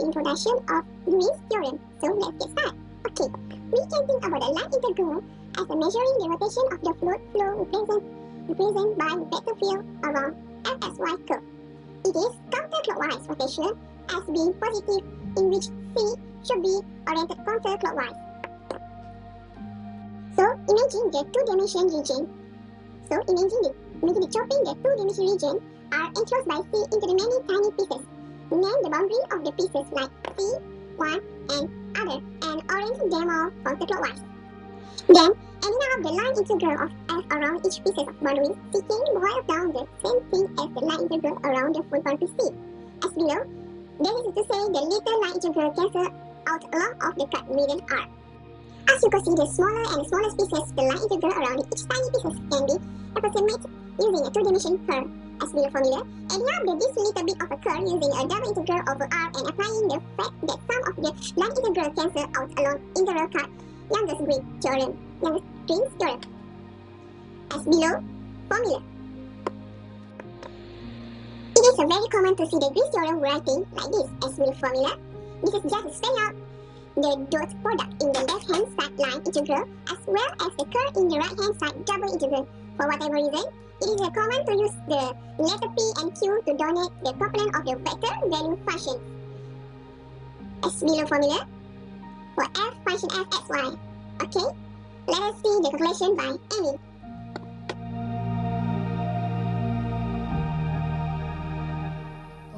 introduction of Green's theorem. So let's get started. Okay, we can think about the line integral as a measuring the rotation of the fluid flow represented by vector field around fxy curve. It is counterclockwise rotation as being positive, in which C should be oriented counterclockwise. So imagine the two-dimension region. Imagine chopping the two-dimension region are enclosed by C into the many tiny pieces. Name the boundary of the pieces like C, 1 and other, and orient them all counterclockwise. Then, ending up the line integral of F around each piece of boundary, C can boil down the same thing as the line integral around the full boundary C. As below, that is to say the little line integral cancel out along of the cut median R. As you can see, the smaller and the smallest pieces, the line integral around each tiny pieces can be approximated using a two-dimension curve. As below formula, adding up this little bit of a curve using a double integral over R and applying the fact that some of the line integral cancel out along integral cut Green's theorem. As below formula. It is very common to see the Green's theorem writing like this as below formula. This is just to spell out the dot product in the left-hand side line integral as well as the curve in the right-hand side double integral. For whatever reason, it is common to use the letter P and Q to denote the component of the vector value function. As below formula for f function fxy. Okay, let us see the calculation by Amy.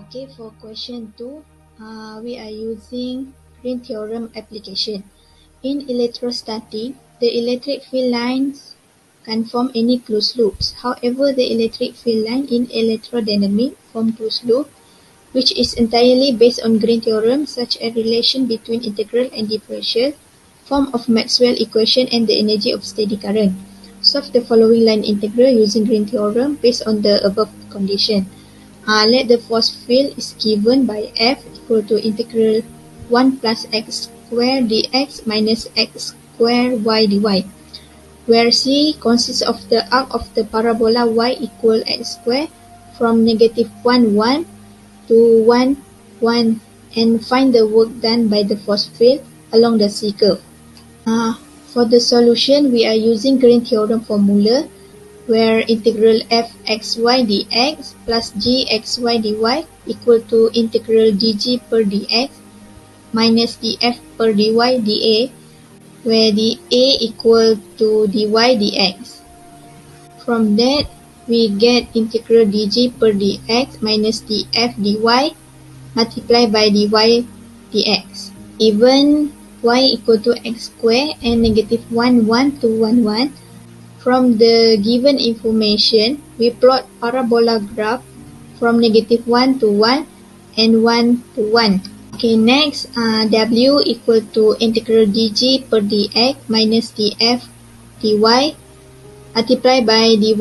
Okay, for question 2, we are using Green theorem application. In electrostatic, the electric field lines can form any closed loops. However, the electric field line in electrodynamics form closed loop, which is entirely based on Green theorem, such a relation between integral and differential, form of Maxwell equation and the energy of steady current. Solve the following line integral using Green theorem based on the above condition. Let the force field is given by F equal to integral 1 plus x squared dx minus x squared y dy, where C consists of the arc of the parabola y equal x squared from negative 1, 1 to 1, 1, and find the work done by the force field along the C curve. For the solution, we are using Green theorem formula, where integral fxy dx plus gxy dy equal to integral dg per dx minus df per dy dA, where dA equal to dy dx. From that, we get integral dg per dx minus df dy multiplied by dy dx. Even y equal to x squared and negative 1, 1 to 1, 1. From the given information, we plot parabola graph from negative 1 to 1 and 1 to 1. Okay, next, W equal to integral dg per dx minus df dy multiplied by dy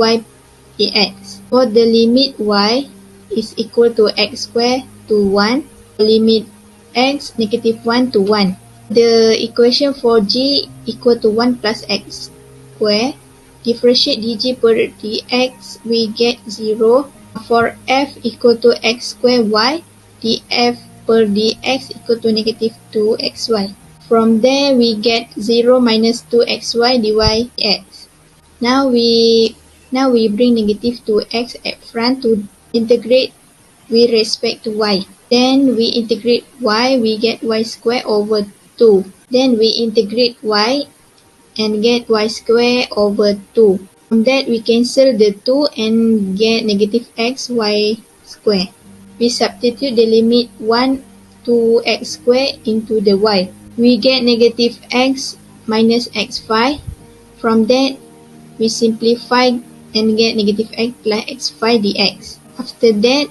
dx. For the limit y is equal to x squared to 1, limit x negative 1 to 1. The equation for g equal to 1 plus x squared. Differentiate dg per dx, we get 0. For f equal to x squared y, df per dx equal to negative 2xy. From there, we get 0 minus 2xy dy dx. Now we bring negative 2x at front to integrate with respect to y. Then we integrate y, we get y squared over 2. Then we integrate y and get y squared over 2. From that, we cancel the 2 and get negative xy squared. We substitute the limit 1 to x squared into the y. We get negative x minus x5. From that, we simplify and get negative x plus x5 dx. After that,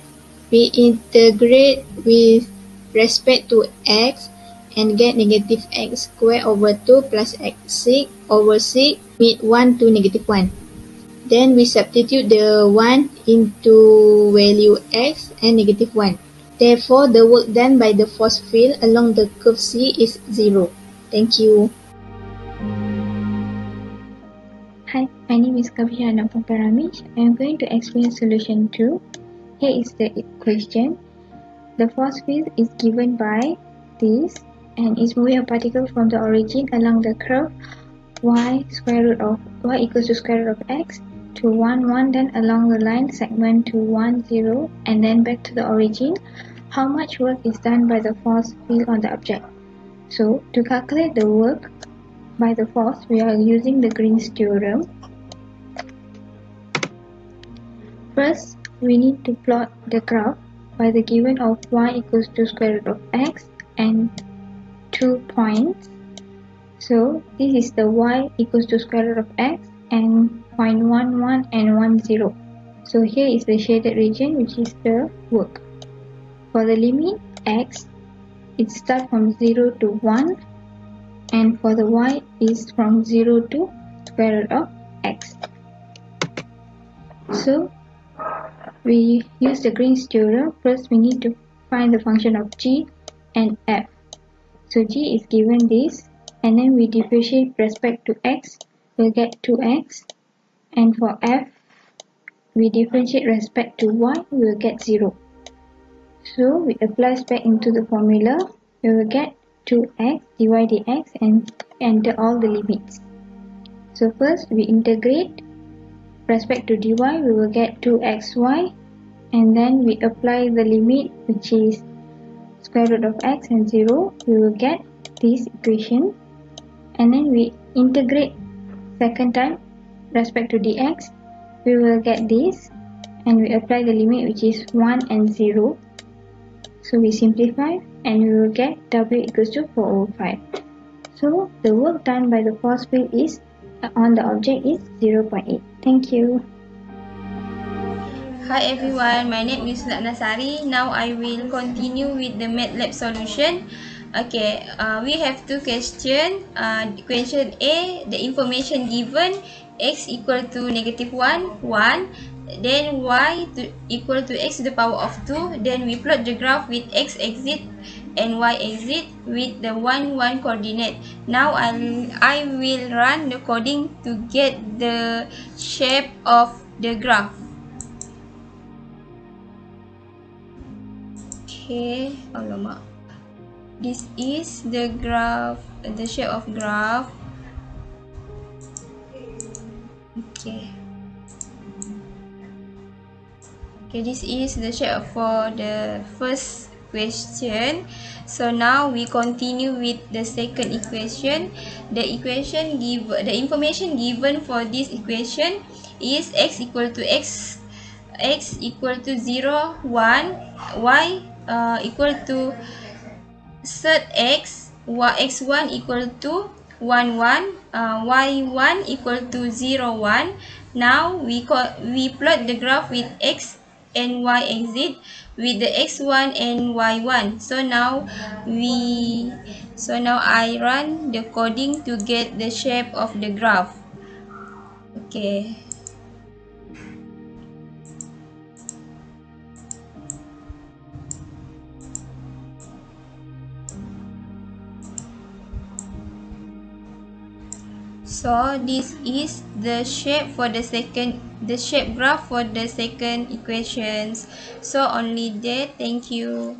we integrate with respect to x and get negative x squared over 2 plus x6 over 6 with 1 to negative 1. Then we substitute the 1 into value x and negative 1. Therefore, the work done by the force field along the curve C is 0. Thank you. Hi, my name is Kaviana Paparamish. I am going to explain solution 2. Here is the equation. The force field is given by this, and is moving a particle from the origin along the curve y equals to square root of x to 1 1, then along the line segment to 1 0, and then back to the origin, how much work is done by the force field on the object? So to calculate the work by the force, we are using the Green's theorem. First, we need to plot the graph by the given of y equals to square root of x and 2 points. So this is the y equals to square root of x and 0.11 and 10. So here is the shaded region, which is the work. For the limit x, it starts from 0 to 1, and for the y is from 0 to square root of x. So we use the Green's theorem. First, we need to find the function of g and f. So g is given this, and then we differentiate respect to x, we'll get 2x, and for f, we differentiate respect to y, we'll get 0. So we apply back into the formula, we will get 2x dy dx and enter all the limits. So first we integrate respect to dy, we will get 2xy, and then we apply the limit, which is square root of x and 0, we will get this equation, and then we integrate second time respect to dx, we will get this, and we apply the limit, which is 1 and 0. So we simplify, and we will get w equals to 405. So the work done by the force field is on the object is 0.8. Thank you. Hi everyone, my name is Nasari. Now I will continue with the MATLAB solution. Okay, we have two questions. Question A, the information given x equal to -1, 1. Then y equal to x to the power of 2. Then we plot the graph with x exit and y exit with the 1 1 coordinate. Now I will run the coding to get the shape of the graph. Okay, alamak. This is the graph, the shape of graph. Okay. Okay, this is the shape for the first question. So now we continue with the second equation. The information given for this equation is x equal to 0, 1, y equal to set x, x1 equal to 1 1, y1 equal to 0 1. Now we plot the graph with x and y exit with the x1 and y1. So now I run the coding to get the shape of the graph. Okay. So this is the shape for the shape graph for the second equations. So only that. Thank you.